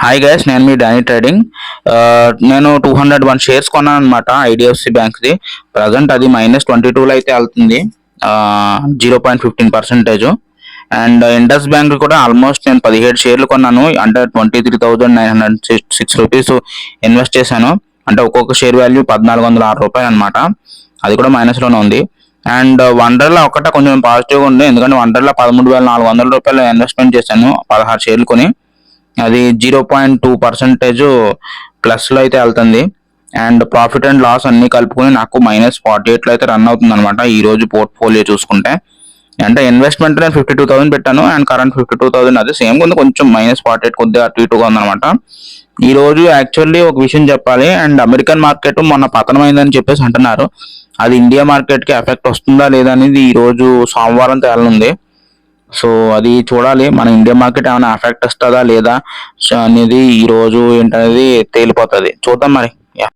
Hi guys, నేను మీ Danny trading. నేను 201 shares కొన్నాను అనమాట ఐడిఎఫ్సి బ్యాంక్ది. ప్రజెంట్ అది -22లో అయితే వెళ్తుంది, 0.15%. అండ్ ఇండస్ బ్యాంక్ కూడా ఆల్మోస్ట్ నేను 17 షేర్లు కొన్నాను, అంటే 23,906 రూపీస్ ఇన్వెస్ట్ చేశాను. అంటే ఒక్కొక్క షేర్ వాల్యూ 1,406 రూపాయలు అనమాట. అది కూడా మైనస్లోనే ఉంది. అండ్ వండర్లా ఒకటే కొంచెం పాజిటివ్గా ఉంది, ఎందుకంటే వండర్లా 13,400 రూపాయలు ఇన్వెస్ట్మెంట్ చేశాను 16 షేర్లు కొని. అది 0.2% ప్లస్లో అయితే వెళ్తుంది. అండ్ ప్రాఫిట్ అండ్ లాస్ అన్ని కలుపుకొని నాకు -48లో అయితే రన్ అవుతుంది అనమాట ఈ రోజు పోర్ట్ఫోలియో చూసుకుంటే. అంటే ఇన్వెస్ట్మెంట్ నేను 52,000 పెట్టాను, అండ్ కరెంట్ 52,000 అది సేమ్ ఉంది, కొంచెం -48 కొద్దిగా అటు ఇటుగా ఉందన్నమాట. ఈ రోజు యాక్చువల్లీ ఒక విషయం చెప్పాలి, అండ్ అమెరికన్ మార్కెట్ మొన్న పతనమైందని చెప్పేసి అంటున్నారు. అది ఇండియా మార్కెట్కి ఎఫెక్ట్ వస్తుందా లేదా అనేది ఈ రోజు సోమవారం తేలనుంది. సో అది చూడాలి, మన ఇండియా మార్కెట్ ఏమైనా ఎఫెక్ట్ వస్తుందా లేదా అనేది ఈ రోజు ఏంటనేది తేలిపోతుంది, చూద్దాం మరి.